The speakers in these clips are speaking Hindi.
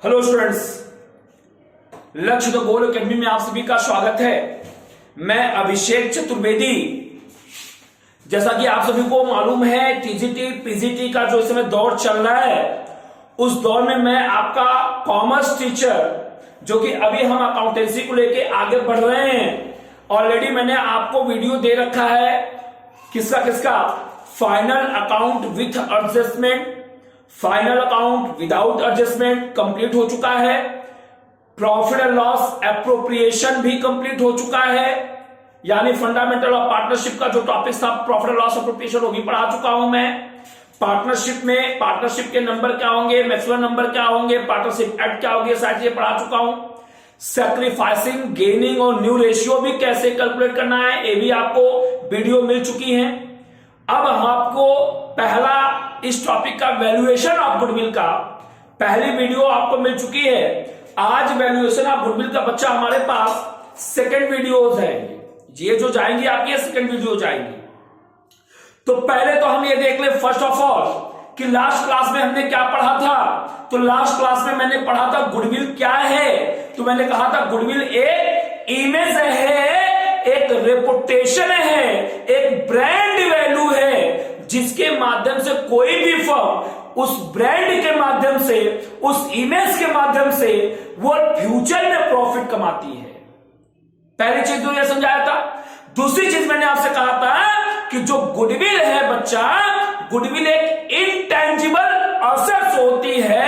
हेलो स्टूडेंट्स, लक्ष्य द गोल एकेडमी में आप सभी का स्वागत है। मैं अभिषेक चतुर्वेदी। जैसा कि आप सभी को मालूम है, टीजीटी पीजीटी का जो इस समय दौर चल रहा है, उस दौर में मैं आपका कॉमर्स टीचर, जो कि अभी हम अकाउंटेंसी को लेके आगे बढ़ रहे हैं। ऑलरेडी मैंने आपको वीडियो दे रखा है, किसका final account with adjustment, final account without adjustment complete हो चुका है। प्रॉफिट एंड लॉस एप्रोप्रिएशन भी कंप्लीट हो चुका है, यानी फंडामेंटल ऑफ पार्टनरशिप का जो टॉपिक था प्रॉफिट एंड लॉस एप्रोप्रिएशन, वो भी पढ़ा चुका हूं मैं। पार्टनरशिप में पार्टनरशिप के नंबर क्या होंगे, मैक्सिमम नंबर क्या होंगे, पार्टनरशिप एक्ट क्या होगी, सारी चीजें पढ़ा चुका हूं। सैक्रिफाइसिंग, गेनिंग और न्यू रेशियो भी कैसे कैलकुलेट करना है, ये भी आपको वीडियो मिल चुकी है। अब हम आपको पहला इस टॉपिक का वैल्यूएशन ऑफ गुडविल का पहली वीडियो आपको मिल चुकी है। आज वैल्यूएशन ऑफ गुडविल का बच्चा हमारे पास सेकंड वीडियोस है, ये जो जाएंगी आपकी सेकंड वीडियो जाएंगी। तो पहले तो हम ये देख ले फर्स्ट ऑफ ऑल कि लास्ट क्लास में हमने क्या पढ़ा था। तो लास्ट क्लास में मैंने पढ़ा था गुडविल क्या है। तो मैंने कहा था गुडविल एक इमेज है, एक रेपुटेशन है, एक ब्रांड वैल्यू है, जिसके माध्यम से कोई भी फर्म उस ब्रांड के माध्यम से, उस इमेज के माध्यम से वो फ्यूचर में प्रॉफिट कमाती है। पहली चीज तो यह समझाया था। दूसरी चीज मैंने आपसे कहा था कि जो गुडविल है बच्चा, गुडविल एक इंटेंजिबल असेट्स होती है।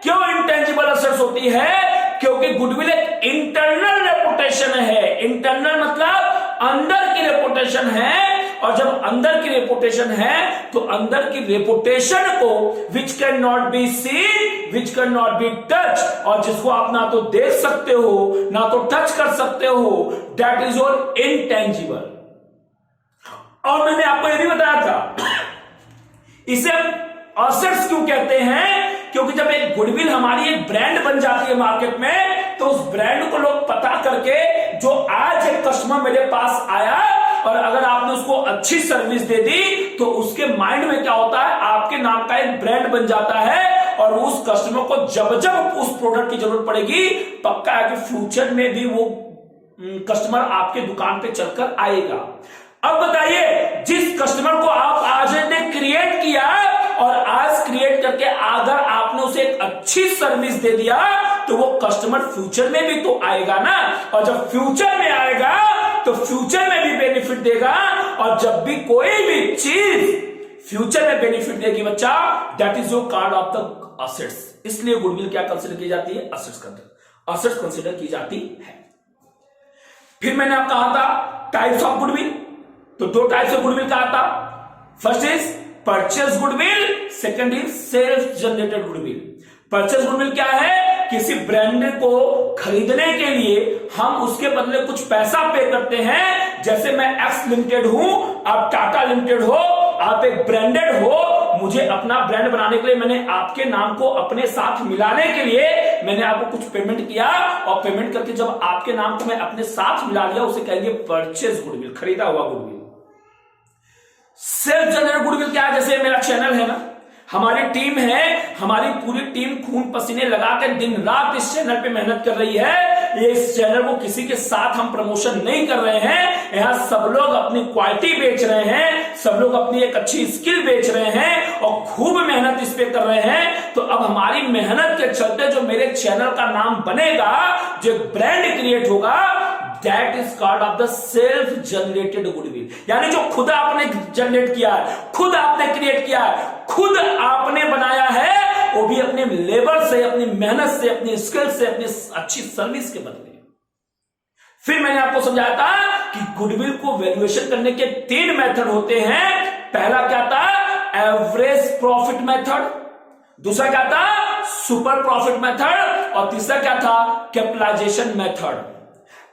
क्यों इंटेंजिबल असेट्स होती है? क्योंकि गुडविल एक इंटरनल रेपुटेशन है। इंटरनल मतलब अंदर की रेपुटेशन है, और जब अंदर की रेपुटेशन है तो अंदर की रेपुटेशन को which can not be seen, which can not be touch, और जिसको आप ना तो देख सकते हो ना तो टच कर सकते हो, दैट इज योर इंटेंजिबल। और मैंने आपको यह भी बताया था इसे असेट्स क्यों कहते हैं, क्योंकि जब एक गुडविल हमारी एक ब्रांड बन जाती है मार्केट में, तो उस ब्रांड को लोग पता करके, जो आज एक कस्टमर मेरे पास आया और अगर आपने उसको अच्छी सर्विस दे दी, तो उसके माइंड में क्या होता है, आपके नाम का एक ब्रांड बन जाता है। और उस कस्टमर को जब जब उस प्रोडक्ट की जरूरत पड़ेगी, पक्का है कि फ्यूचर में भी वो कस्टमर आपके दुकान पे चलकर आएगा। अब बताइए, जिस कस्टमर को आप आज ने क्रिएट किया और आज क्रिएट करके अगर आपने उसे एक अच्छी सर्विस दे दिया, तो वो कस्टमर फ्यूचर में भी तो आएगा ना। और जब फ्यूचर में आएगा तो फ्यूचर में भी बेनिफिट देगा। और जब भी कोई भी चीज फ्यूचर में बेनिफिट देगी बच्चा, that is your card of the assets. इसलिए गुडविल क्या कंसिडर की जाती है? असेट्स कंसिडर की जाती है। फिर मैंने आपको कहा था टाइप्स ऑफ गुडविल। तो दो टाइप्स ऑफ गुडविल कहा था। First is purchase goodwill, second is self generated goodwill. Purchase goodwill क्या है? किसी ब्रांड को खरीदने के लिए हम उसके बदले कुछ पैसा पे करते हैं। जैसे मैं एक्स लिमिटेड हूं, आप टाटा लिमिटेड हो, आप एक ब्रांडेड हो, मुझे अपना ब्रांड बनाने के लिए मैंने आपके नाम को अपने साथ मिलाने के लिए मैंने आपको कुछ पेमेंट किया, और पेमेंट करके जब आपके नाम को मैं अपने साथ मिला लिया, उसे कहेंगे परचेज गुडविल, खरीदा हुआ गुडविल। सेल्फ जनरेटेड गुडविल क्या है? जैसे मेरा चैनल है ना, हमारी टीम है, हमारी पूरी टीम खून पसीने लगाकर दिन रात इस चैनल पे मेहनत कर रही है। ये इस चैनल को किसी के साथ हम प्रमोशन नहीं कर रहे हैं, यहां सब लोग अपनी क्वालिटी बेच रहे हैं, सब लोग अपनी एक अच्छी स्किल बेच रहे हैं और खूब मेहनत इस पे कर रहे हैं। तो अब हमारी मेहनत के चलते जो मेरे चैनल का नाम बनेगा, जो ब्रांड क्रिएट होगा, that is called off the self generated goodwill. यानी जो खुद आपने जनरेट किया है, खुद आपने क्रिएट किया है, खुद आपने बनाया है, वो भी अपने लेबर से, अपनी मेहनत से, अपनी स्किल से, अपनी अच्छी सर्विस के बदले। फिर मैंने आपको समझाया था कि गुडविल को वैल्यूएशन करने के 3 मेथड होते हैं। पहला क्या था? Average profit method. दूसरा क्या था? Super profit method. और तीसरा क्या था? Capitalisation method.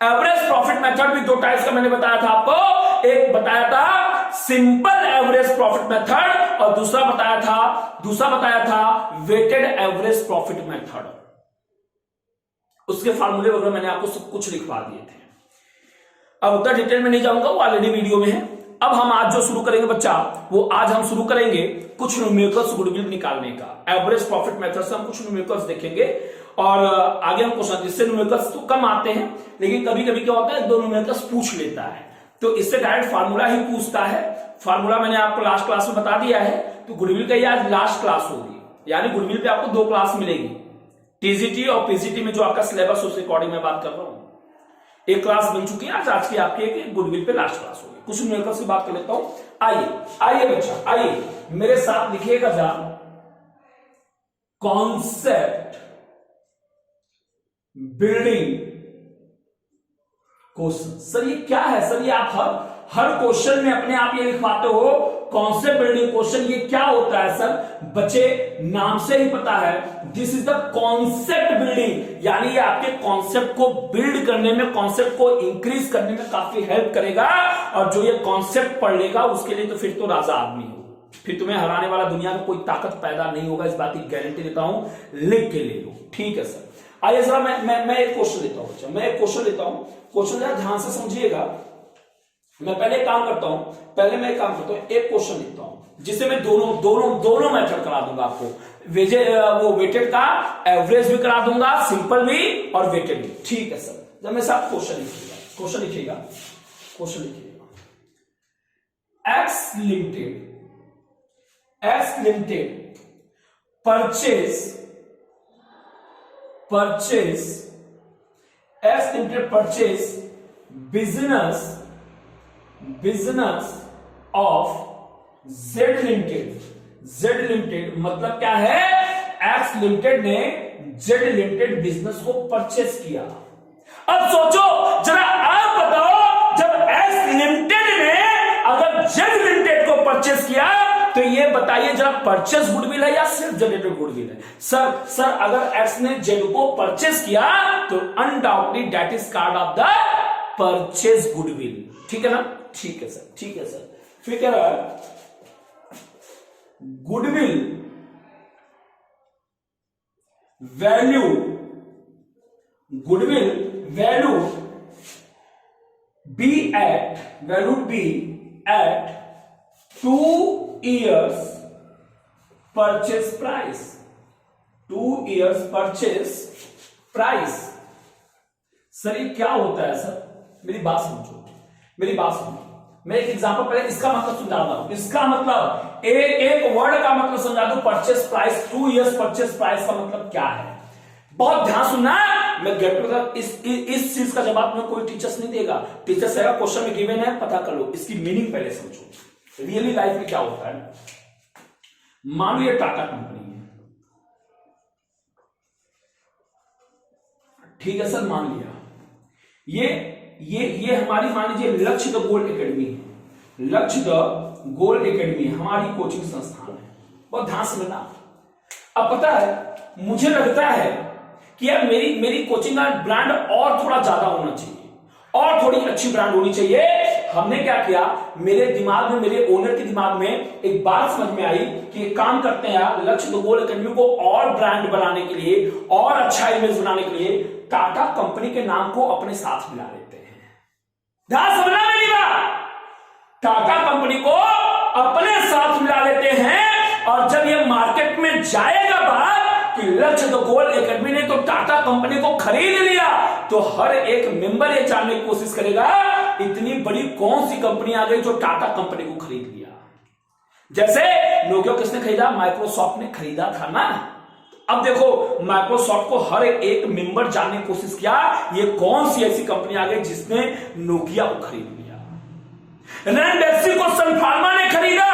Average profit method भी 2 टाइप्स का मैंने बताया था आपको। एक बताया था सिंपल एवरेज प्रॉफिट मेथड, और दूसरा बताया था वेटेड एवरेज प्रॉफिट मेथड। उसके फार्मूले वगैरह मैंने आपको सब कुछ लिखवा दिए थे। अब उतना डिटेल में नहीं जाऊंगा, वो ऑलरेडी वीडियो में है। अब हम आज जो शुरू करेंगे बच्चा, वो आज हम शुरू करेंगे कुछ न्यूमेरिकल्स गुडविल निकालने का। एवरेज प्रॉफिट मेथड से हम कुछ न्यूमेरिकल्स देखेंगे और आगे हम क्वेश्चन, जिससे न्यूमेरिकल्स तो कम आते हैं लेकिन कभी कभी क्या होता है दो न्यूमेरिकल्स पूछ लेता है, तो इससे डायरेक्ट फार्मूला ही पूछता है। फार्मूला मैंने आपको लास्ट क्लास में बता दिया है, तो गुडविल का ये आज लास्ट क्लास होगी, यानी गुडविल पे आपको 2 क्लास मिलेगी, टीजीटी और पीजीटी में जो आपका सिलेबस उस अकॉर्डिंग मैं बात कर रहा हूं। एक क्लास मिल चुकी है आज की आपकी गुडविल पे लास्ट क्लास होगी। कुछ न्यूमेरिकल्स की बात कर लेता हूं। आइए बच्चा, आइए मेरे साथ लिखिएगा जा कॉन्सेप्ट बिल्डिंग क्वेश्चन। सर ये क्या है? सर ये आप हर क्वेश्चन में अपने आप ये लिखवाते हो कॉन्सेप्ट बिल्डिंग क्वेश्चन, ये क्या होता है सर? बच्चे नाम से ही पता है, this is the concept building, यानी ये आपके कॉन्सेप्ट को बिल्ड करने में, कॉन्सेप्ट को इंक्रीज करने में काफी हेल्प करेगा। और जो ये कॉन्सेप्ट पढ़ लेगा उसके लिए तो फिर तो राजा आदमी हो, फिर तुम्हें हराने वाला दुनिया में कोई ताकत पैदा नहीं होगा, इस बात की गारंटी देता हूं, लिख के ले लो। ठीक है सर, आइए जरा मैं एक क्वेश्चन लेता हूं। मैं एक क्वेश्चन लेता हूं, क्वेश्चन जरा ध्यान से समझिएगा। मैं पहले एक काम करता हूं, एक क्वेश्चन लिखता हूं जिससे मैं दोनों मेथड करा दूंगा आपको, वो वेटेड का एवरेज भी करा दूंगा, सिंपल भी और वेटेड भी। ठीक है सर, जब मेरे साथ क्वेश्चन लिखिएगा x limited purchase business of Z limited मतलब क्या है? एक्स लिमिटेड ने जेड लिमिटेड बिजनेस को परचेस किया। अब सोचो जरा, आप बताओ, जब एक्स लिमिटेड ने अगर जेड लिमिटेड को परचेस किया तो ये बताइए जरा, परचेस गुडविल है या सिर्फ जनरेटेड गुडविल है? सर अगर एक्स ने जेड को परचेस किया तो undoubtedly that is called of the purchase goodwill. ठीक है ना? ठीक है सर। फिर कह रहा है goodwill value be at 2 years purchase price. Sir ये क्या होता है सर? मेरी बात समझो। मैं एक एग्जांपल पहले इसका मतलब समझाता हूं। इसका मतलब एक वर्ड का मतलब समझा दूं, purchase price, 2 years purchase price का मतलब क्या है? बहुत ध्यान सुनना। मैं गेट टू इस चीज का जवाब में कोई टीचर्स नहीं देगा। टीचर्स है क्वेश्चन में गिवन है, पता कर लो, इसकी मीनिंग पहले समझो। रियली लाइफ में क्या होता है? मान लो ये टाटा कंपनी है, ठीक है सर, मान लिया ये हमारी, मान लीजिए लक्ष्य द गोल्ड एकेडमी है। लक्ष्य द गोल्ड एकेडमी हमारी कोचिंग संस्थान है। बहुत ध्यान से लेना। अब पता है, मुझे लगता है कि यार मेरी कोचिंग का ब्रांड और थोड़ा ज्यादा होना चाहिए और थोड़ी अच्छी ब्रांड होनी चाहिए। हमने क्या किया, मेरे दिमाग में, मेरे ओनर के दिमाग में एक बात समझ में आई कि एक काम करते हैं यार, लक्ष्य द गोल्ड एकेडमी को और ब्रांड बनाने के लिए और अच्छा इमेज बनाने के लिए टाटा कंपनी के नाम को अपने साथ मिला लेते हैं। ध्यान समझना मेरी बात। टाटा कंपनी को अपने साथ मिला लेते हैं और जब ये मार्केट में जाएगा बात कि लक्ष्य द गोल्ड एकेडमी ने तो टाटा कंपनी को खरीद लिया, तो हर एक मेंबर ये जानने की कोशिश करेगा इतनी बड़ी कौन सी कंपनी आ गई जो टाटा कंपनी को खरीद लिया। जैसे नोकिया किसने खरीदा? माइक्रोसॉफ्ट ने खरीदा था ना। अब देखो, माइक्रोसॉफ्ट को हर एक मेंबर जानने की कोशिश किया ये कौन सी ऐसी कंपनी आ गई जिसने नोकिया को खरीद लिया। रैनबैक्सी को सन फार्मा ने खरीदा।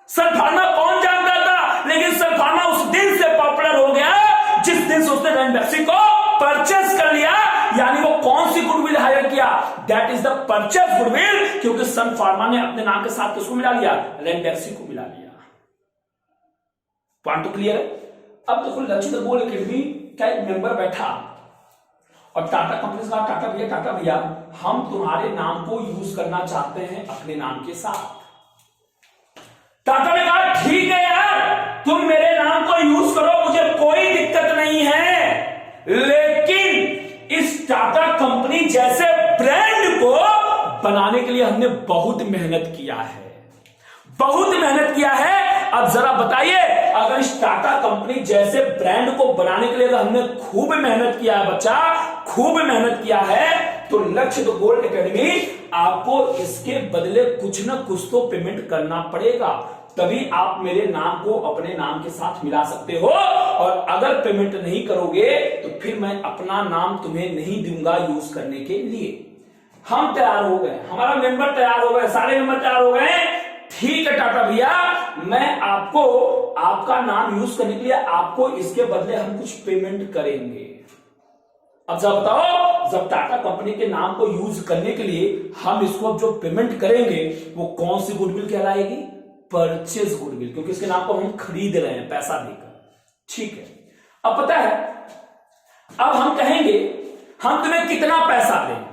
सन फार्मा कौन जानता था, लेकिन सन फार्मा उस दिन से पॉपुलर हो गया जिस दिन से उसने रैनबैक्सी को परचेस कर लिया। यानी वो कौन सी गुडविल हायर किया? That is the purchase goodwill, क्योंकि सन फार्मा ने अपने नाम के साथ किसको मिला लिया? रैनबैक्सी को मिला लिया। पॉइंट तो क्लियर है। अब देखो, लक्ष्य द गोल्ड एकेडमी का एक मेंबर बैठा और टाटा कंपनी से कहा, टाटा भैया हम तुम्हारे नाम को यूज करना चाहते हैं अपने नाम के साथ। टाटा ने कहा ठीक है यार, तुम मेरे नाम को यूज करो, मुझे कोई दिक्कत नहीं है, लेकिन इस टाटा कंपनी जैसे ब्रांड को बनाने बनाने के लिए हमने बहुत मेहनत किया है, बहुत मेहनत किया है। अब जरा बताइए, अगर इस टाटा कंपनी जैसे ब्रांड को बनाने के लिए अगर हमने खूब मेहनत किया है बच्चा, खूब मेहनत किया है, तो लक्ष्य द गोल एकेडमी आपको इसके बदले कुछ ना कुछ तो पेमेंट करना पड़ेगा, तभी आप मेरे नाम को अपने नाम के साथ मिला सकते हो। और अगर पेमेंट नहीं करोगे तो फिर मैं अपना नाम तुम्हें नहीं दूंगा यूज करने के लिए। हम तैयार हो गए, हमारा मेंबर तैयार हो गए, सारे मेंबर तैयार हो गए। ठीक है टाटा भैया, मैं आपको आपका नाम यूज करने के लिए आपको इसके बदले हम कुछ पेमेंट करेंगे। अब जब बताओ, जब टाटा कंपनी के नाम को यूज करने के लिए हम इसको अब जो पेमेंट करेंगे वो कौन सी गुडविल कहलाएगी? परचेज गुडविल, क्योंकि इसके नाम को हम खरीद रहे हैं पैसा देकर। ठीक है, अब पता है, अब हम कहेंगे हम तुम्हें कितना पैसा दें।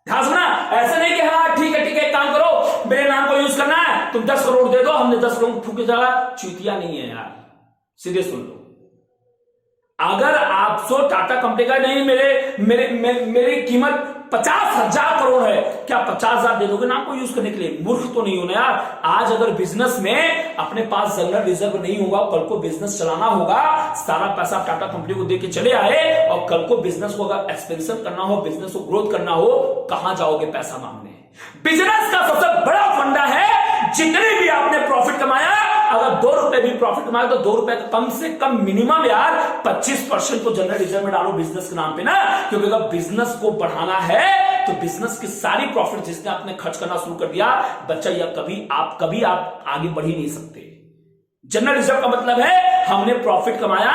ध्यान सुना, ऐसे नहीं कि हाँ ठीक है एक काम करो, मेरे नाम को यूज करना है, तुम 10 करोड़ दे दो, हमने 10 करोड़ फूके चला। चूतिया नहीं है यार, सीधे सुन लो। अगर आपको टाटा कंपनी का नहीं, मेरी कीमत 50,000 करोड़ है, क्या 50,000 दे दोगे नाम को यूज करने के लिए? मूर्ख तो नहीं हो ना यार। आज अगर बिजनेस में अपने पास जनरल रिजर्व नहीं होगा, कल को बिजनेस चलाना होगा, सारा पैसा टाटा कंपनी को देके चले आए, और कल को बिजनेस को अगर एक्सपेंशन करना हो, बिजनेस को ग्रोथ करना हो, कहां जाओगे पैसा मांगने? बिजनेस का सबसे बड़ा फंडा है, जितने भी आपने प्रॉफिट कमाया, अगर 2 रुपए भी प्रॉफिट कमाया तो 2 रुपए का कम से कम मिनिमम यार 25% तो जनरल रिजर्व में डालो बिजनेस के नाम पे ना। क्योंकि अगर बिजनेस को बढ़ाना है तो बिजनेस की सारी प्रॉफिट जिसने आपने खर्च करना शुरू कर दिया बच्चा, या कभी आप आगे बढ़ ही नहीं सकते। जनरल रिजर्व का मतलब है हमने प्रॉफिट कमाया,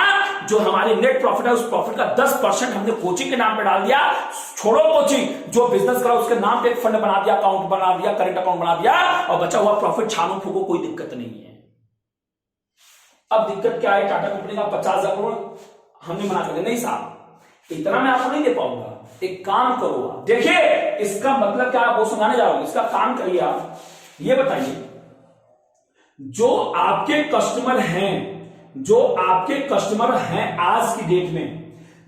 जो हमारे नेट प्रॉफिट है उस प्रॉफिट का 10% हमने कोचिंग के नाम पे डाल दिया। छोड़ो कोचिंग, जो बिजनेस करा उसके नाम पे एक फंड बना दिया, अकाउंट बना दिया, करंट अकाउंट बना दिया, और बचा हुआ प्रॉफिट छानो फूको, कोई दिक्कत नहीं है। अब दिक्कत क्या है, टाटा कंपनी का 50,000 करोड़ हमने मना कर दिया, नहीं साहब इतना मैं आपको नहीं दे पाऊंगा, एक काम करो आप देखिए इसका मतलब क्या आप वो समझाने जा रहे हो, इसका काम करिए आप ये बताइए, जो आपके कस्टमर हैं आज की डेट में,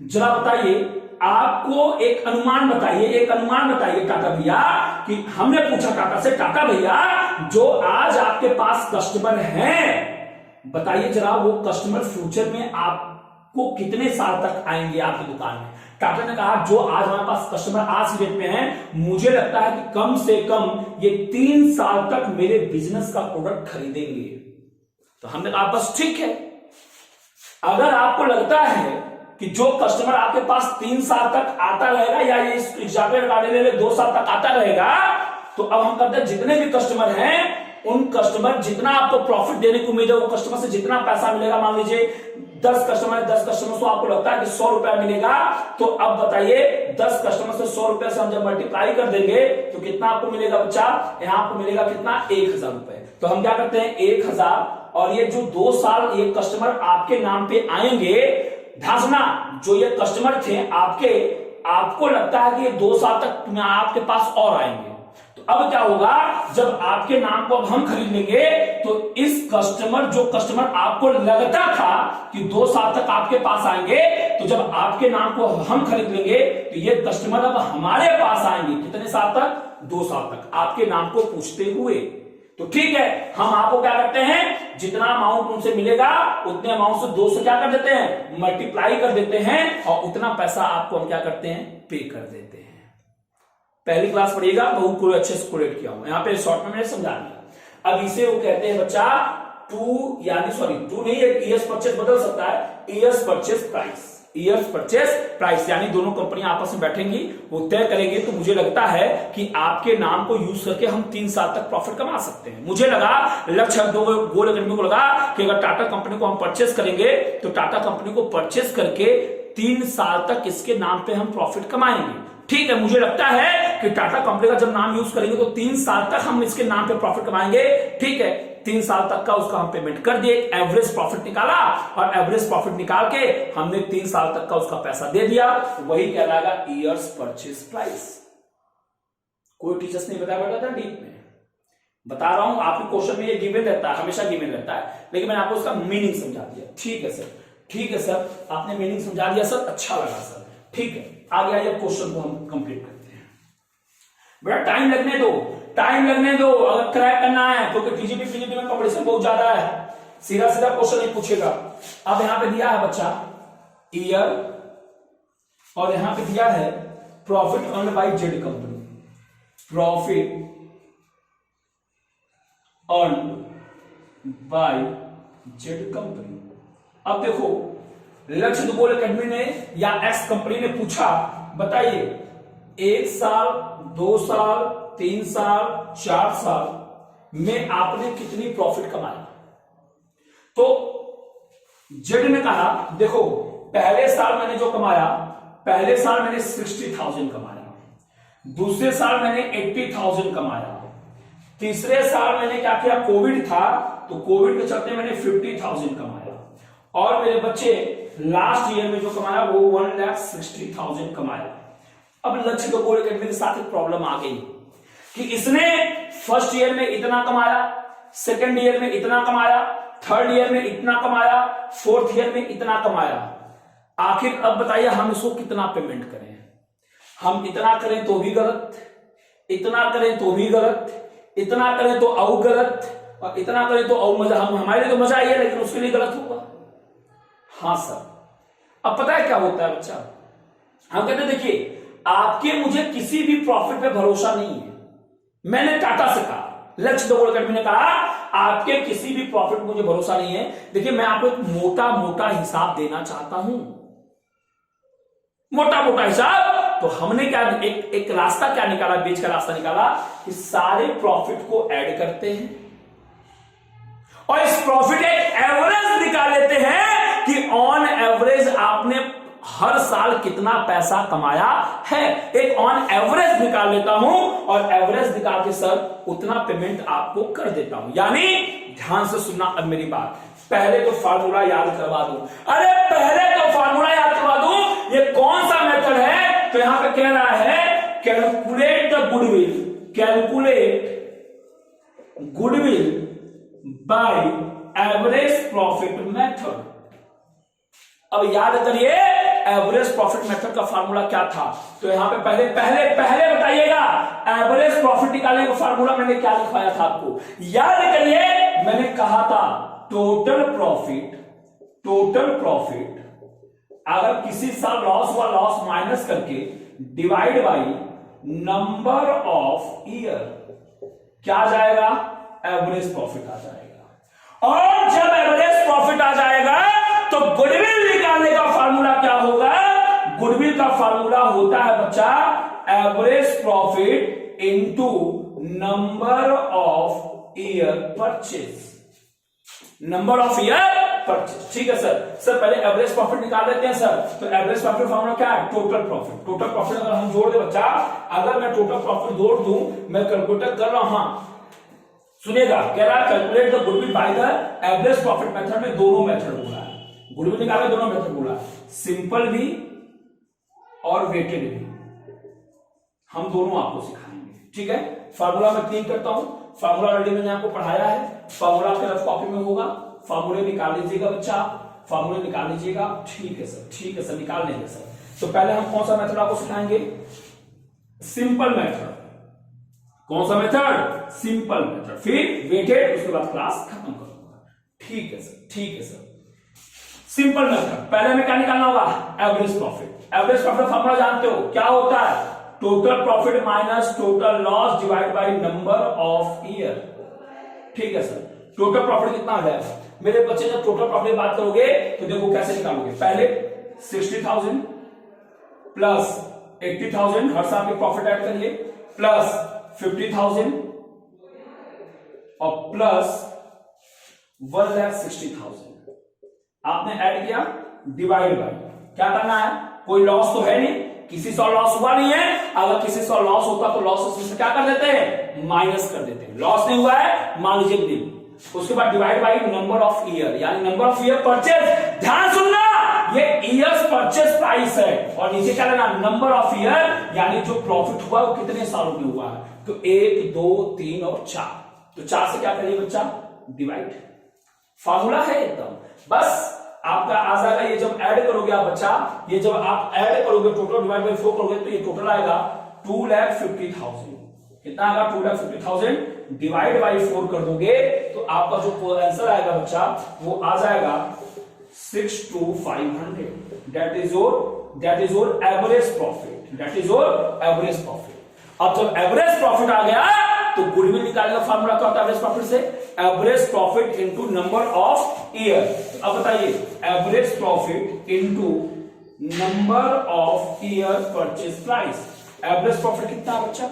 जरा बताइए, आपको एक अनुमान बताइए टाटा भैया, कि हमने पूछा टाटा से, टाटा भैया जो आज आपके पास कस्टमर हैं, बताइए जरा वो कस्टमर फ्यूचर में आपको कितने साल तक आएंगे आपकी दुकान में? टाटा ने कहा जो आज हमारे पास कस्टमर आज की डेट में है, मुझे लगता है कि कम से कम ये 3 साल तक मेरे बिजनेस का प्रोडक्ट खरीदेंगे। तो हमने कहा बस ठीक है, अगर आपको लगता है कि जो कस्टमर आपके पास 3 साल तक आता रहेगा, या ये एग्जाम्पल गाड़ी ले 2 साल तक आता रहेगा, तो अब हम कहते हैं जितने भी कस्टमर हैं उन कस्टमर जितना आपको प्रॉफिट देने की उम्मीद है, वो कस्टमर से जितना पैसा मिलेगा, मान लीजिए 10 कस्टमर से आपको लगता है कि 100 रुपया मिलेगा, तो अब बताइए 10 कस्टमर से 100 रुपया से हम जब मल्टीप्लाई कर देंगे तो कितना आपको मिलेगा बच्चा? यहां आपको मिलेगा कितना? 1,000 रुपए। तो हम क्या करते हैं 1,000, और ये जो 2 साल ये कस्टमर आपके नाम पे आएंगे, ध्यान सुना, जो ये कस्टमर थे आपको लगता है कि ये 2 साल तक आपके पास और आएंगे, अब क्या होगा, जब आपके नाम को अब हम खरीद लेंगे तो इस जो कस्टमर आपको लगता था कि 2 साल तक आपके पास आएंगे, तो जब आपके नाम को हम खरीद लेंगे तो ये कस्टमर अब हमारे पास आएंगे कितने साल तक? 2 साल तक आपके नाम को पूछते हुए। तो ठीक है, हम आपको क्या करते हैं, जितना अमाउंट उनसे मिलेगा उतने अमाउंट से 2 से क्या कर देते हैं, मल्टीप्लाई कर देते हैं, और उतना पैसा आपको हम क्या करते हैं, पे कर देते हैं। पहली क्लास पढ़िएगा, बहुत को अच्छे से कोरेट किया हूं, यहां पे शॉर्ट में मैंने समझा दिया। अब इसे वो कहते हैं बच्चा टू नहीं, ईयर्स परचेस बदल सकता है, ईयर्स परचेस प्राइस, यानी दोनों कंपनियां आपस में बैठेंगी, वो तय करेंगे। तो मुझे लगता है कि आपके नाम को यूज करके हम 3 साल तक प्रॉफिट कमा सकते हैं। मुझे लगा, लक्ष्य गोल एकेडमी को लगा कि अगर टाटा कंपनी को हम परचेस करेंगे तो टाटा कंपनी को परचेस करके 3 साल तक इसके नाम पे हम प्रॉफिट कमाएंगे। ठीक है, मुझे लगता है कि टाटा कंपनी का जब नाम यूज करेंगे तो 3 साल तक हम इसके नाम पे प्रॉफिट कमाएंगे। ठीक है, 3 साल तक का उसका हम पेमेंट कर दिए, एवरेज प्रॉफिट निकाला, और एवरेज प्रॉफिट निकाल के हमने 3 साल तक का उसका पैसा दे दिया, वही कहलाएगा ईयर्स परचेस प्राइस। कोई टीचर्स नहीं बताया बेटा था डीप में, बता रहा हूं आपके क्वेश्चन में ये गिवन रहता है, हमेशा गिवन रहता है, लेकिन मैंने आपको उसका मीनिंग समझा दिया। ठीक है सर, आपने मीनिंग समझा दिया सर, अच्छा लगा सर। ठीक है, आगे आइए क्वेश्चन को हम कंप्लीट करते हैं। बेटा टाइम लगने दो, टाइम लगने दो। अगर क्रैक करना है क्योंकि टीजीटी पीजीटी में कंपटीशन बहुत ज्यादा है, सीधा सीधा क्वेश्चन नहीं पूछेगा। अब यहां पे दिया है बच्चा ईयर और यहां पे दिया है profit earn by Z company, profit earn by Z company. अब देखो लक्ष्य गोल एकेडमी ने या एक्स कंपनी ने पूछा, बताइए 1 साल 2 साल 3 साल 4 साल में आपने कितनी प्रॉफिट कमाया। तो जेड ने कहा देखो पहले साल मैंने जो कमाया, पहले साल मैंने 60,000 कमाया, दूसरे साल मैंने 80,000 कमाया, तीसरे साल मैंने क्या किया, कोविड था तो कोविड के चलते मैंने 50,000 कमाया, और मेरे बच्चे लास्ट ईयर में जो कमाया वो 1,60,000 कमाया। अब लक्ष्य गोल एकेडमी के साथ एक प्रॉब्लम आ गई कि इसने फर्स्ट ईयर में इतना कमाया, सेकेंड ईयर में इतना कमाया, थर्ड ईयर में इतना कमाया, फोर्थ ईयर में इतना कमाया। आखिर अब बताइए हम इसको कितना पेमेंट करें। हम इतना करें तो भी गलत, इतना करें तो भी गलत, इतना करें तो और गलत, और इतना करें तो और मजा। हम हमारे लिए तो मजा आई है लेकिन उसके लिए गलत होगा। हाँ सर, अब पता है क्या होता है बच्चा, हम कहते हैं देखिए आपके मुझे किसी भी प्रॉफिट पे भरोसा नहीं है। मैंने टाटा से कहा, लक्ष्य गोल एकेडमी ने कहा आपके किसी भी प्रॉफिट मुझे भरोसा नहीं है। देखिए मैं आपको एक मोटा मोटा हिसाब देना चाहता हूं, मोटा मोटा हिसाब। तो हमने क्या एक रास्ता क्या निकाला, बीच का रास्ता निकाला कि सारे प्रॉफिट को ऐड करते हैं और इस प्रॉफिट एक एवरेज निकाल लेते हैं कि ऑन एवरेज आपने हर साल कितना पैसा कमाया है। एक ऑन एवरेज निकाल लेता हूं और एवरेज निकाल के सर उतना पेमेंट आपको कर देता हूं। यानी ध्यान से सुनना अब मेरी बात, पहले तो फार्मूला याद करवा दूं। अरे पहले तो फार्मूला याद करवा दूं, ये कौन सा मेथड है। तो यहां पे कह रहा है calculate the goodwill, calculate goodwill by average profit method. अब याद करिए एवरेज प्रॉफिट मेथड का फार्मूला क्या था। तो यहां पे पहले पहले पहले बताइएगा एवरेज प्रॉफिट निकालने का फार्मूला मैंने क्या लिखवाया था आपको याद करिए। मैंने कहा था टोटल प्रॉफिट अगर किसी साल लॉस हुआ, लॉस माइनस करके divide by number of year, क्या आ जाएगा, एवरेज प्रॉफिट आ जाएगा। और जब एवरेज प्रॉफिट आ जाएगा तो गुडविल निकालने का फार्मूला क्या होगा। गुडविल का फार्मूला होता है बच्चा average profit into number of year purchase, number of year purchase. ठीक है सर पहले एवरेज प्रॉफिट निकाल लेते हैं सर। तो एवरेज प्रॉफिट फार्मूला क्या है, टोटल प्रॉफिट। टोटल प्रॉफिट अगर हम जोड़ दे बच्चा, अगर मैं टोटल प्रॉफिट जोड़ दूं, मैं कैलकुलेटर कर रहा हूं, सुनिएगा, कह रहा है calculate the goodwill by the average profit method में दोनों मेथड बोला है, गुडविल निकालने दोनों मेथड बोला है, सिंपल भी और वेटेड भी। हम दोनों आपको सिखाएंगे। ठीक है, फार्मूला मैं क्लीन करता हूं। फार्मूला ऑलरेडी मैंने आपको पढ़ाया है, फार्मूला आपके रफ कॉपी में होगा। फार्मूले निकाल लीजिएगा बच्चा, फार्मूले निकाल लीजिएगा। ठीक है सर निकाल लेंगे सर। तो पहले हम कौन सा मेथड आपको सिखाएंगे, सिंपल मेथड। कौन सा मेथड, सिंपल मेथड, फिर वेटेड, उसके बाद क्लास खत्म करूंगा। ठीक है सर सिंपल मेथड। पहले में क्या निकालना होगा, average profit. Average profit formula जानते हो क्या होता है, total profit minus total loss divide by number of year. ठीक है सर, टोटल प्रॉफिट कितना आ जाएगा मेरे बच्चे। जब टोटल प्रॉफिट बात करोगे तो देखो कैसे निकालोगे, पहले 60,000 प्लस 80,000 हर साल के प्रॉफिट ऐड करिए, प्लस 50,000 और प्लस 1,60,000 आपने ऐड किया, डिवाइड बाय क्या करना है, कोई लॉस तो है नहीं, किसी से लॉस हुआ नहीं है। अगर किसी से लॉस होता तो लॉस से क्या कर देते हैं, माइनस कर देते हैं। लॉस नहीं हुआ है, मान लीजिए दिन। उसके बाद divide by number of year, यानी नंबर ऑफ ईयर परचेज। ध्यान सुनना, ये ईयर्स परचेज प्राइस है, और नीचे क्या लेना, नंबर ऑफ ईयर, यानी जो प्रॉफिट हुआ वो कितने सालों में हुआ है। तो 1 2 3 और 4, तो 4 से क्या करिए बच्चा, डिवाइड। फॉर्मूला है एकदम, बस आपका आ जाएगा। ये जब ऐड करोगे आप बच्चा, ये जब आप ऐड करोगे टोटल डिवाइड बाय 4 करोगे तो ये टोटल आएगा 2,50,000। कितना आएगा 2,50,000 डिवाइड बाई 4 कर दोगे तो आपका जो आंसर आएगा बच्चा वो आ जाएगा 6,500। That is your average profit, that is your average profit. अब जब एवरेज प्रॉफिट आ गया तो गुडविल निकालने का फॉर्मूला क्या होता है एवरेज प्रॉफिट से? Average profit into number of year. अब बताइए average profit into number of year purchase price. Average profit कितना है बच्चा?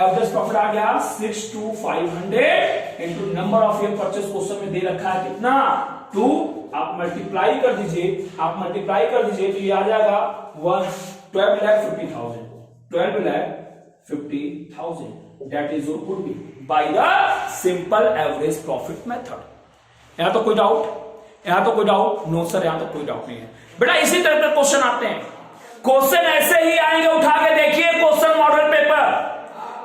एवरेज प्रॉफिट आ गया 6,500 into number of year purchase. Question में दे रखा है कितना 2। आप मल्टीप्लाई कर दीजिए, तो ये आ जाएगा 12,50,000 that is your goodwill by the simple average profit method. यहां तो कोई डाउट? नो सर, यहां तो कोई डाउट नहीं है बेटा। इसी तरह के क्वेश्चन आते हैं, क्वेश्चन ऐसे ही आएंगे, उठा के देखिए क्वेश्चन मॉडल पेपर,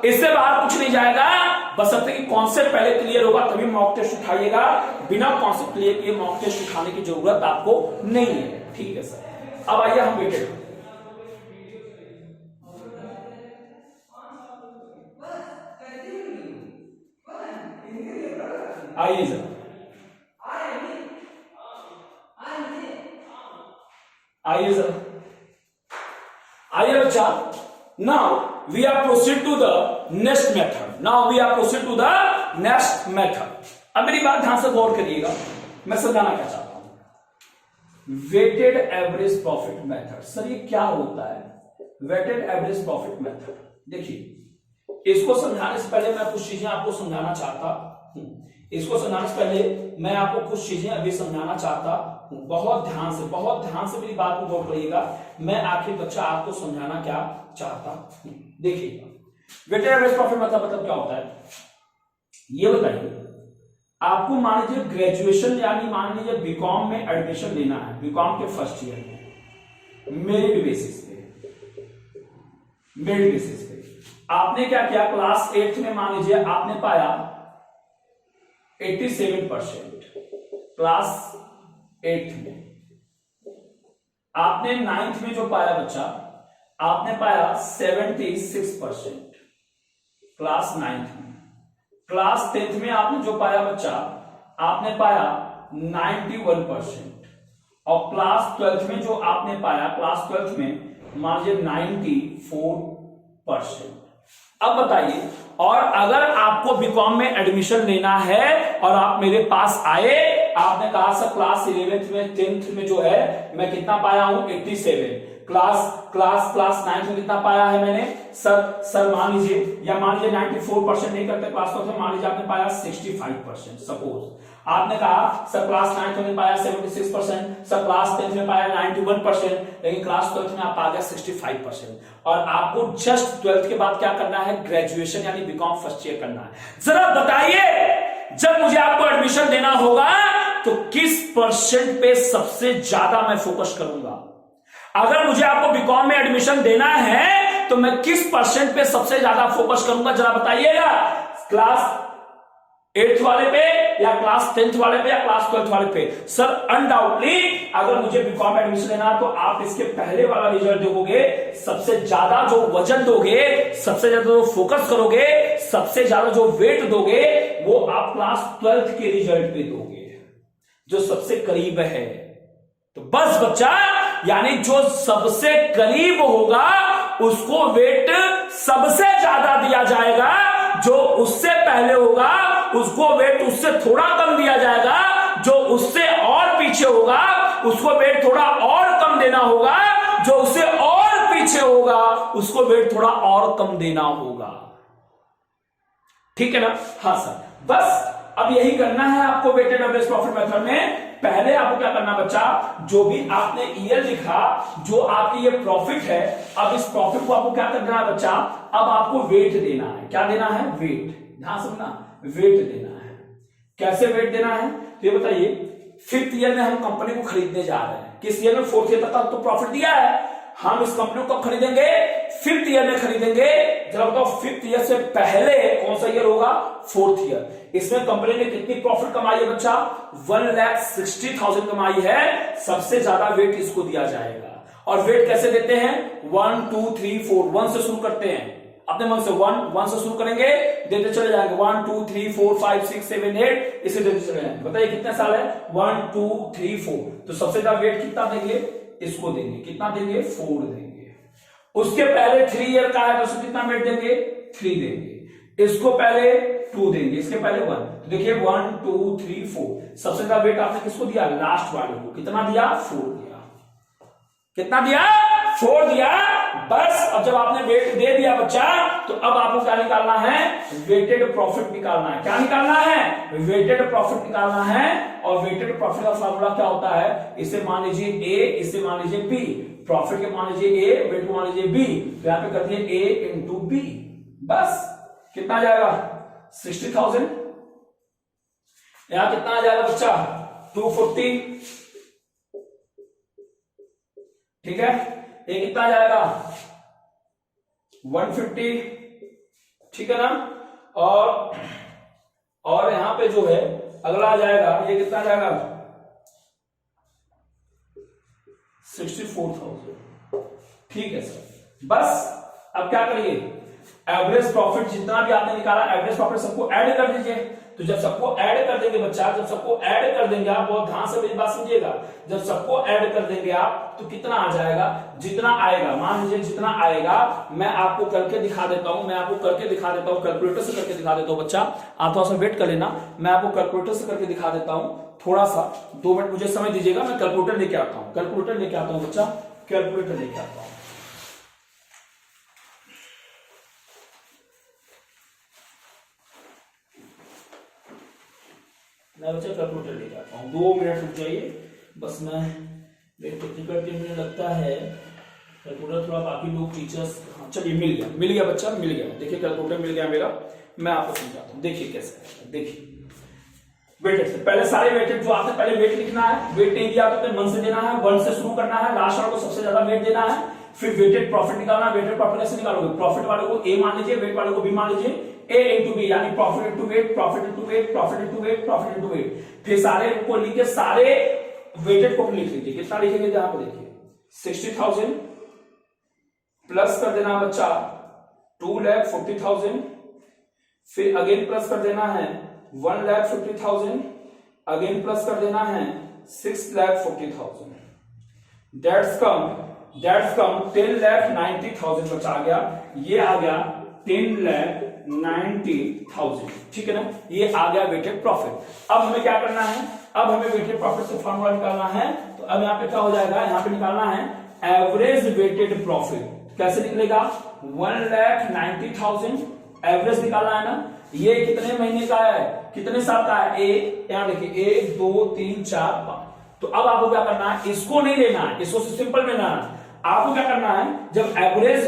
इससे बाहर कुछ नहीं जाएगा। बस अब तक कॉन्सेप्ट पहले क्लियर होगा तभी मॉक टेस्ट उठाइएगा, बिना कॉन्सेप्ट क्लियर किए मॉक टेस्ट उठाने की जरूरत आपको नहीं है। ठीक है सर, अब आइए हम वेटेड आइए सर, आइए बच्चा। Now we are proceed to the next method. अब मेरी बात ध्यान से गौर करिएगा, मैं समझाना क्या चाहता हूं। Weighted average profit method, sir ये क्या होता है वेटेड एवरेज प्रॉफिट मेथड? देखिए इसको समझाने से पहले मैं कुछ चीजें आपको समझाना चाहता हूं। मैं आपको कुछ चीजें अभी समझाना चाहता हूं। बहुत ध्यान से मेरी बात को गौर करिएगा, मैं आखिर बच्चा आपको समझाना क्या चाहता हूं। देखिएगा वेटेड एवरेज प्रॉफिट मतलब क्या होता है ये बताइए। आपको मान लीजिए ग्रेजुएशन यानी मान लीजिए बीकॉम में एडमिशन लेना है, बीकॉम के फर्स्ट ईयर में, मेरिट बेसिस पे आपने क्या किया, क्लास 8 में मान लीजिए आपने पाया 87%, क्लास 8 में। आपने 9th में जो पाया बच्चा, आपने पाया 76% क्लास 9th में। क्लास 10th में आपने जो पाया बच्चा, आपने पाया 91%। और क्लास 12th में जो आपने पाया, क्लास 12th में मान लीजिए 94%। अब बताइए, और अगर आपको बीकॉम में एडमिशन लेना है और आप मेरे पास आए, आपने कहा सर क्लास 11th में 10th में जो है मैं कितना पाया हूं 87, क्लास 9th में कितना पाया है मैंने, सर मान लीजिए 94% नहीं करते क्लास 12 में, मान लीजिए आपने पाया 65%। सपोज आपने कहा सर क्लास 9th में पाया 76%, सर क्लास 10th में पाया 91%, लेकिन क्लास 12th में आप आ गया 65%। और आपको जस्ट 12th के बाद क्या करना है, ग्रेजुएशन यानी बीकॉम फर्स्ट ईयर करना है। जरा बताइए जब मुझे आपको एडमिशन देना होगा तो किस परसेंट पे सबसे ज्यादा मैं फोकस करूंगा? अगर मुझे आपको बीकॉम में एडमिशन देना है तो मैं किस परसेंट पे सबसे ज्यादा फोकस करूंगा, जरा बताइएगा। क्लास 8th वाले पे या क्लास 10th वाले पे या क्लास 12th वाले पे? सर अनडाउटली अगर मुझे बीकॉम में एडमिशन लेना तो आप इसके पहले वाला रिजल्ट देखोगे, सबसे ज्यादा जो वजन दोगे, सबसे ज्यादा जो फोकस करोगे, सबसे ज्यादा जो वेट दोगे, वो आप क्लास 12th के रिजल्ट पे दोगे जो सबसे करीब है। तो बस बच्चा, यानी जो सबसे करीब होगा उसको वेट सबसे ज्यादा दिया जाएगा, जो उससे पहले होगा उसको वेट उससे थोड़ा कम दिया जाएगा, जो उससे और पीछे होगा उसको वेट थोड़ा और कम देना होगा, जो उससे और पीछे होगा उसको वेट थोड़ा और कम देना होगा। ठीक है ना? हाँ सर, बस अब यही करना है आपको वेटेड एवरेज प्रॉफिट मेथड में। पहले आपको क्या करना बच्चा, जो भी आपने ईयर लिखा, जो आपकी ये प्रॉफिट है, अब इस प्रॉफिट को आपको क्या करना है बच्चा, अब आपको वेट देना है। क्या देना है? वेट। ध्यान सुनना, वेट देना है। कैसे वेट देना है तो ये बताइए। 5th ईयर में हम कंपनी को खरीदने जा रहे हैं, किस ईयर में? 4th ईयर तक तो प्रॉफिट दिया है। हम इस कंपनी को खरीदेंगे 5th ईयर में खरीदेंगे। जरा बताओ 5th ईयर से पहले कौन सा ईयर होगा? 4th year. इसमें कंपनी ने कितनी प्रॉफिट कमाई है बच्चा? 1,60,000 कमाई है। सबसे ज्यादा वेट इसको दिया जाएगा। और वेट कैसे देते हैं? 1 2 3 4, 1 से शुरू करते हैं। अब अपने मन से 1 से शुरू करेंगे, देते चले जाएंगे 1 2 3 4 5 6 7 8, इसे देते चले जाएंगे। बताइए कितने साल है? 1 2 3 4। तो सबसे ज्यादा वेट कितना देंगे? इसको देंगे। कितना देंगे? 4 देंगे। उसके पहले 3 ईयर का है तो उसको कितना वेट देंगे? 3 देंगे। इसको पहले 2 देंगे, इसके पहले 1। तो देखिए 1 2 3 4। सबसे ज्यादा वेट आपने किसको दिया? लास्ट वाले को। कितना दिया? 4 दिया। कितना दिया? 4 दिया। बस अब जब आपने वेट दे दिया बच्चा, तो अब आपको क्या निकालना है? वेटेड प्रॉफिट निकालना है। क्या निकालना है? वेटेड प्रॉफिट निकालना है। और वेटेड प्रॉफिट का फार्मूला क्या होता है? इसे मान लीजिए ए, इसे मान लीजिए बी। प्रॉफिट के मान लीजिए ए, वेट को मान लीजिए बी। तो यहां पे कर दिए ए इंटू बी। बस कितना आ जाएगा? 60,000। यहां कितना आ जाएगा बच्चा? 240। ठीक है, ये कितना आ जाएगा? 150। ठीक है ना। और यहां पे जो है अगला आ जाएगा, ये कितना आ जाएगा? 64,000। ठीक है सर। बस अब क्या करिए? एवरेज प्रॉफिट जितना भी आपने निकाला, एवरेज प्रॉफिट सबको ऐड कर दीजिए। तो जब सबको ऐड कर देंगे बच्चा, जब सबको ऐड कर देंगे आप, बहुत ध्यान से मेरी बात समझिएगा, जब सबको ऐड कर देंगे आप तो कितना आ जाएगा? जितना आएगा, मान लीजिए जितना आएगा, मैं आपको करके दिखा देता हूं, कैलकुलेटर से करके दिखा देता हूं। बच्चा आप थोड़ा सा वेट कर लेना, मैं आपको कैलकुलेटर से करके दिखा देता हूं। थोड़ा सा 2 मिनट मुझे समय दीजिएगा, मैं कैलकुलेटर लेके आता हूं। बच्चा कैलकुलेटर लेके आता हूं। मैं बच्चा कैलकुलेटर लेके आता हूँ। 2 मिनट रुक जाइए, बस मैं टेक्निकल टीम में लगता है कैलकुलेटर, थोड़ा बाकी लोग टीचर्स। हाँ चलिए, मिल गया बच्चा, मिल गया। देखिए कैलकुलेटर मिल गया मेरा, मैं आपको समझाता हूँ। देखिए कैसे, देखिए वेटेड से पहले सारे वेटेड जो आपने पहले वेट लिखना है। वेट नहीं दिया तो अपने मन से देना है, 1 से शुरू करना है, लास्ट वाले को सबसे ज्यादा वेट देना है। फिर वेटेड प्रॉफिट निकालना है। वेटेड प्रॉफिट कैसे निकालोगे? प्रॉफिट वाले को ए मान लीजिए, वेट वाले को बी मान लीजिए। ए इंटू बी, यानी profit into weight, profit into weight, profit into weight, profit into weight. फिर सारे को लिखे, सारे वेटेड को लिख लीजिए। कितना लिखेंगे? यहां पर देखिए 60,000 प्लस कर देना बच्चा 2,40,000। फिर अगेन प्लस कर देना है 1,50,000। अगेन प्लस कर देना है 6,40,000। दैट्स कम 10,90,000 बचा आ गया। ये आ गया 10,90,000। ठीक है ना, ये आ गया वेटेड प्रॉफिट। अब हमें क्या करना है? अब हमें वेटेड प्रॉफिट से फॉर्मूला निकालना है। तो अब यहाँ पे क्या हो जाएगा? यहाँ पे निकालना है एवरेज वेटेड प्रॉफिट। कैसे निकलेगा? 1,90,000 एवरेज निकालना है ना। ये कितने महीने का है, कितने साल का है? ए, यहां देखिए 1 2 3 4 5। तो अब आपको क्या करना है? इसको नहीं लेना है, इसको सिंपल लेना है। आपको क्या करना है? जब एवरेज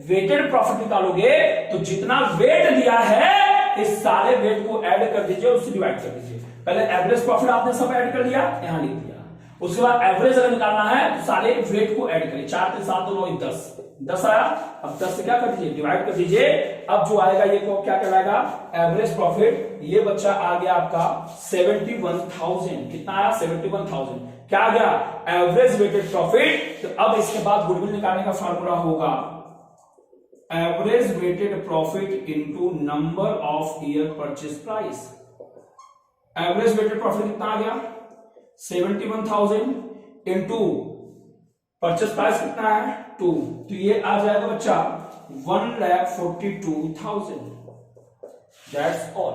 वेटेड प्रॉफिट निकालोगे तो जितना वेट दिया है, इस सारे वेट को ऐड कर दीजिए, उससे डिवाइड कर दीजिए। पहले एवरेज प्रॉफिट आपने सब ऐड कर दिया, यहां लिख दिया। उसके बाद एवरेज अगर निकालना है तो सारे वेट को ऐड करिए। 4 3 7 2 9 10 आया। अब 10 से क्या कर दीजिए? डिवाइड कर दीजिए। अब जो आएगा ये को क्या कहलाएगा? Average profit. ये बच्चा आ गया आपका 71,000। कितना आया? 71,000। क्या आ गया? Average weighted profit. तो अब इसके बाद गुडविल निकालने का फार्मूला होगा average weighted profit into number of year purchase price. Average weighted profit कितना आ गया? 71,000 इंटू परचेज प्राइस कितना है? 2। तो ये आ जाएगा बच्चा 1,42,000। दैट्स ऑल,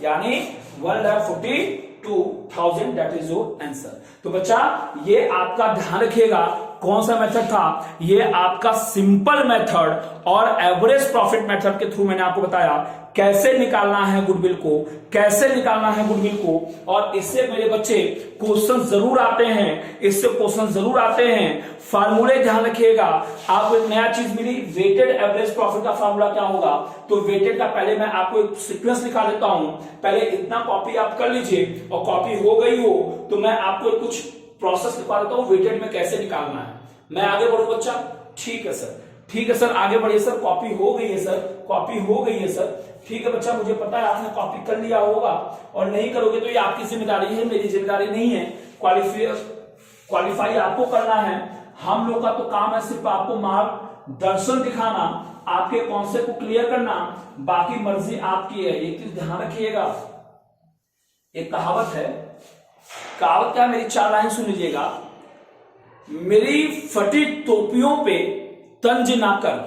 यानी 1,42,000 दैट इज योर आंसर। तो बच्चा ये आपका ध्यान रखिएगा, कौन सा मेथड था? ये आपका सिंपल मेथड और एवरेज प्रॉफिट मेथड के थ्रू मैंने आपको बताया कैसे निकालना है गुडविल को, कैसे निकालना है गुडविल को। और इससे मेरे बच्चे क्वेश्चन जरूर आते हैं, इससे क्वेश्चन जरूर आते हैं। फार्मूले ध्यान रखिएगा। आपको एक नया चीज मिली, वेटेड एवरेज प्रॉफिट का फार्मूला क्या होगा? तो वेटेड का पहले मैं आपको एक सीक्वेंस दिखा देता हूं। पहले इतना कॉपी आप कर लीजिए, और कॉपी हो गई हो तो मैं आपको कुछ प्रोसेस दिखा देता हूं वेटेड में कैसे निकालना है। मैं आगे बढ़ू बच्चा? ठीक है सर, ठीक है सर, आगे बढ़िए सर। कॉपी हो गई है सर, कॉपी हो गई है सर। ठीक है बच्चा, मुझे पता है आपने कॉपी कर लिया होगा, और नहीं करोगे तो ये आपकी जिम्मेदारी है, मेरी जिम्मेदारी नहीं है। क्वालिफाई आपको करना है। हम लोग का तो काम है सिर्फ आपको मार्गदर्शन दिखाना, आपके कॉन्सेप्ट को क्लियर करना, बाकी मर्जी आपकी है। एक चीज ध्यान रखिएगा, एक कहावत है, कहावत क्या, मेरी 4 लाइन सुन लीजिएगा। मेरी फटी टोपियों पे तंज ना कर,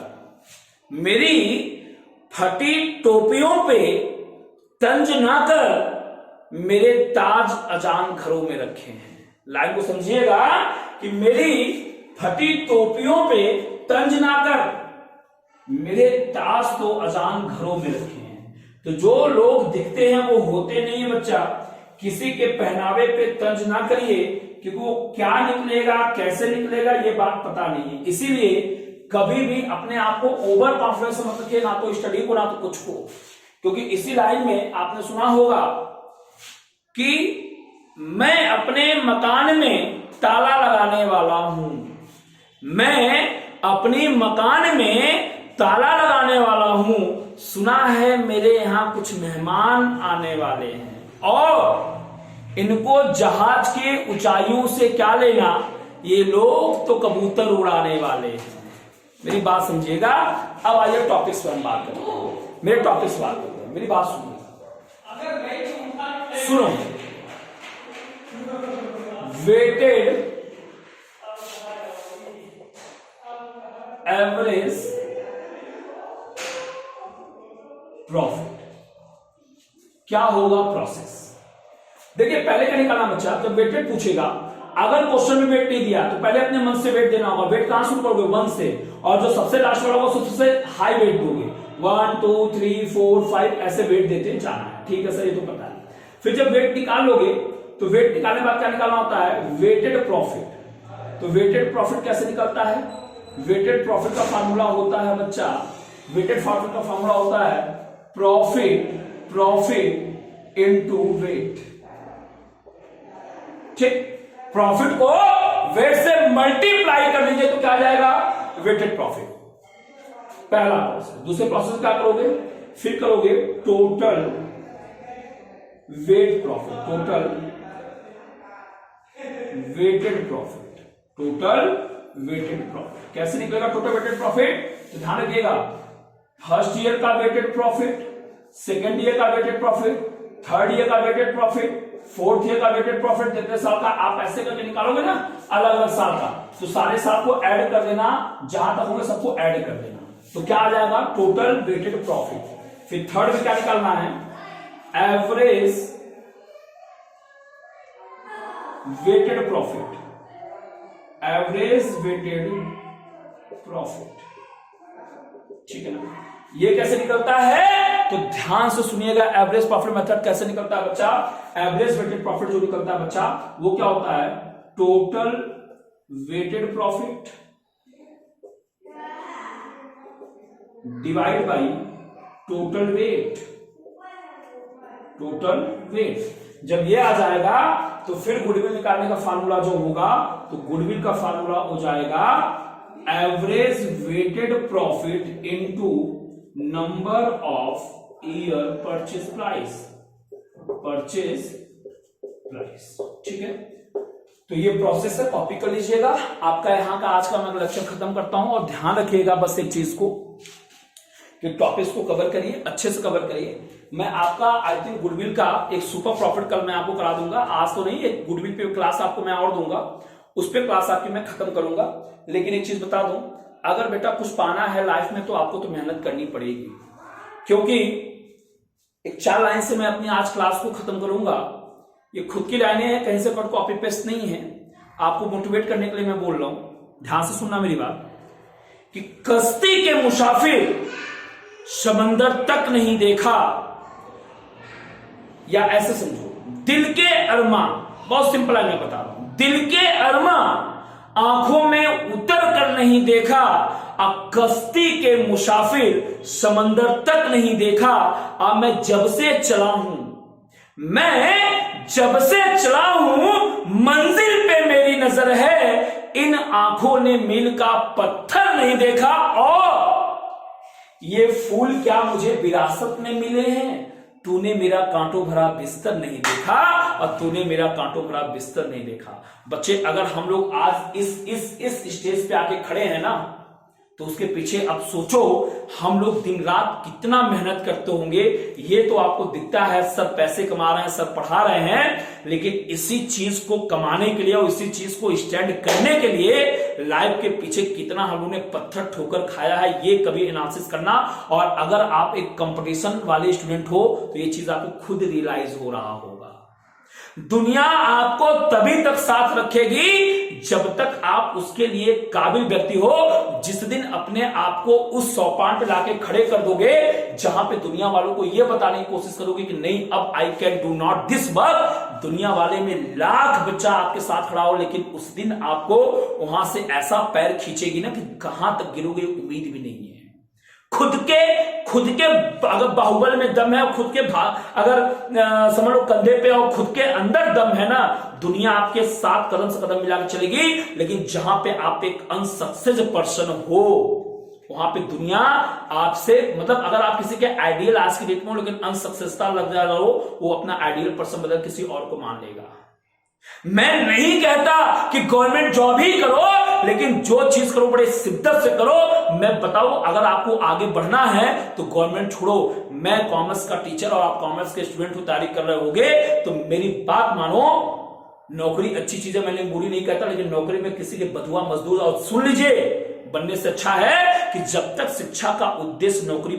मेरी फटी टोपियों पे तंज ना कर, मेरे ताज अजान घरों में रखे हैं। लाइन को समझिएगा कि मेरी फटी टोपियों पे तंज ना कर, मेरे ताज तो अजान घरों में रखे हैं। तो जो लोग दिखते हैं वो होते नहीं है बच्चा। किसी के पहनावे पे तंज ना करिए, क्योंकि वो क्या निकलेगा कैसे निकलेगा ये बात पता नहीं है। इसीलिए कभी भी अपने आप को ओवर कॉन्फिडेंस मत रखिए, ना तो स्टडी को ना तो कुछ को। क्योंकि इसी लाइन में आपने सुना होगा कि मैं अपने मकान में ताला लगाने वाला हूं, मैं अपने मकान में ताला लगाने वाला हूं, सुना है मेरे यहां कुछ मेहमान आने वाले हैं और इनको जहाज के ऊंचाइयों से क्या लेना, ये लोग तो कबूतर उड़ाने वाले हैं। मेरी बात समझिएगा। अब आइए टॉपिक्स पर हम बात करते हैं, मेरे टॉपिक्स पर बात करते हैं, मेरी बात सुनिए, सुनो। वेटेड एवरेज प्रॉफिट क्या होगा प्रोसेस। देखिए पहले क्या निकालना बच्चा, जब वेटेड पूछेगा, अगर क्वेश्चन में वेट नहीं दिया तो पहले अपने मन से वेट देना होगा। वेट कहां शुरू करोगे, 1 से, और जो सबसे लास्ट वाला होगा सबसे हाई वेट दोगे। 1 2 3 4 5 ऐसे वेट देते जाना है, ठीक है सर, ये तो पता है। फिर जब वेट निकाल लोगे तो वेट निकालने के बाद क्या निकालना होता है, वेटेड प्रॉफिट। तो वेटेड प्रॉफिट कैसे निकलता है, वेटेड प्रॉफिट का फार्मूला होता है बच्चा, वेटेड प्रॉफिट का फार्मूला होता है प्रॉफिट इनटू वेट। ठीक, प्रॉफिट को वेट से मल्टीप्लाई कर लीजिए तो क्या आ जाएगा, वेटेड प्रॉफिट। पहला प्रोसेस। दूसरे प्रोसेस क्या करोगे, फिर करोगे total weight profit, total weighted profit, total weighted profit. कैसे निकलेगा टोटल वेटेड प्रॉफिट, तो ध्यान रखिएगा, फर्स्ट ईयर का वेटेड प्रॉफिट, सेकेंड ईयर का वेटेड प्रॉफिट, थर्ड ईयर का वेटेड प्रॉफिट, फोर्थ ईयर का वेटेड प्रॉफिट, जितने साल का आप ऐसे करके निकालोगे ना अलग अलग साल का, तो सारे साल को ऐड कर देना, जहां तक होंगे सबको ऐड कर देना, तो क्या आ जाएगा टोटल वेटेड प्रॉफिट। फिर थर्ड में क्या निकालना है, average weighted profit, average weighted profit, ठीक है ना। ये कैसे निकलता है, तो ध्यान से सुनिएगा, एवरेज प्रॉफिट मेथड कैसे निकलता है बच्चा। एवरेज वेटेड प्रॉफिट जो निकलता है बच्चा, वो क्या होता है, total weighted profit divide by total weight, total weight. जब ये आ जाएगा तो फिर गुडविल निकालने का फार्मूला जो होगा, तो गुडविल का फार्मूला हो जाएगा average weighted profit into number of year purchase price, purchase price, ठीक है। तो ये प्रोसेस है, कॉपी कर लीजिएगा। आपका यहां का आज का मैं लेक्चर खत्म करता हूं, और ध्यान रखिएगा बस एक चीज को कि टॉपिक्स को कवर करिए, अच्छे से कवर करिए। मैं आपका आई थिंक गुडविल का एक सुपर प्रॉफिट कल मैं आपको करा दूंगा, आज तो नहीं, एक गुडविल पे क्लास आपको मैं और दूंगा, उस पर क्लास आपकी मैं खत्म करूंगा। लेकिन एक चीज बता दूं, अगर बेटा कुछ पाना है लाइफ में तो आपको तो मेहनत करनी पड़ेगी, क्योंकि एक 4 लाइन से मैं अपनी आज क्लास को खत्म करूंगा। ये खुद की लाइनें हैं, कहीं से कट कॉपी पेस्ट नहीं है, आपको मोटिवेट करने के लिए मैं बोल रहा हूं। ध्यान से सुनना मेरी बात, कि कश्ती के मुसाफिर समंदर तक नहीं देखा, या ऐसे समझो, दिल के अरमां, बहुत सिंपल है मैं बता रहा हूं, दिल के अरमां आंखों में उतर कर नहीं देखा, अब कश्ती के मुसाफिर समंदर तक नहीं देखा। अब मैं जब से चला हूं, मैं जब से चला हूं, मंजिल पे मेरी नजर है, इन आंखों ने मील का पत्थर नहीं देखा, और ये फूल क्या मुझे विरासत में मिले हैं, तूने मेरा कांटों भरा बिस्तर नहीं देखा। और तूने मेरा कांटों भरा बिस्तर नहीं देखा। बच्चे, अगर हम लोग आज इस स्टेज पे आके खड़े हैं ना, तो उसके पीछे अब सोचो हम लोग दिन रात कितना मेहनत करते होंगे। ये तो आपको दिखता है सब पैसे कमा रहे हैं, सब पढ़ा रहे हैं, लेकिन इसी चीज को कमाने के लिए और इसी चीज को स्टैंड करने के लिए लाइफ के पीछे कितना हम लोगों ने पत्थर ठोकर खाया है, ये कभी एनालिसिस करना। और अगर आप एक कंपटीशन वाले स्टूडेंट हो तो ये चीज आपको खुद रियलाइज हो रहा होगा। दुनिया आपको तभी तक साथ रखेगी जब तक आप उसके लिए काबिल व्यक्ति हो। जिस दिन अपने आप को उस सोपान पे लाके खड़े कर दोगे जहां पे दुनिया वालों को यह बताने की कोशिश करोगे कि नहीं, अब I can do not this work, दुनिया वाले में लाख बच्चा आपके साथ खड़ा हो, लेकिन उस दिन आपको वहां से ऐसा पैर खींचेगी ना कि कहां तक गिरोगे उम्मीद भी नहीं है। खुद के अगर बाहुबल में दम है और खुद के अगर समझ लो कंधे पे और खुद के अंदर दम है ना, दुनिया आपके साथ कदम से कदम मिलाकर चलेगी। लेकिन जहां पे आप एक अनसक्सेस पर्सन हो, वहां पे दुनिया आपसे, मतलब अगर आप किसी के आइडियल आज की डेट में हो लेकिन अनसक्सेसफुल लग जा रहा हो, वो अपना आइडियल पर्सन बदल किसी और को मान लेगा। मैं नहीं कहता कि गवर्नमेंट जॉब ही करो, लेकिन जो चीज करो बड़े शिद्दत से करो। मैं बताऊं, अगर आपको आगे बढ़ना है तो गवर्नमेंट छोड़ो। मैं कॉमर्स का टीचर और आप कॉमर्स के स्टूडेंट को तैयारी कर रहे होगे तो मेरी बात मानो, नौकरी अच्छी चीज है, मैंने बुरी नहीं कहता, लेकिन नौकरी में किसी के बधुआ मजदूर, और सुन लीजिए, बनने से अच्छा है कि जब तक शिक्षा का उद्देश्य नौकरी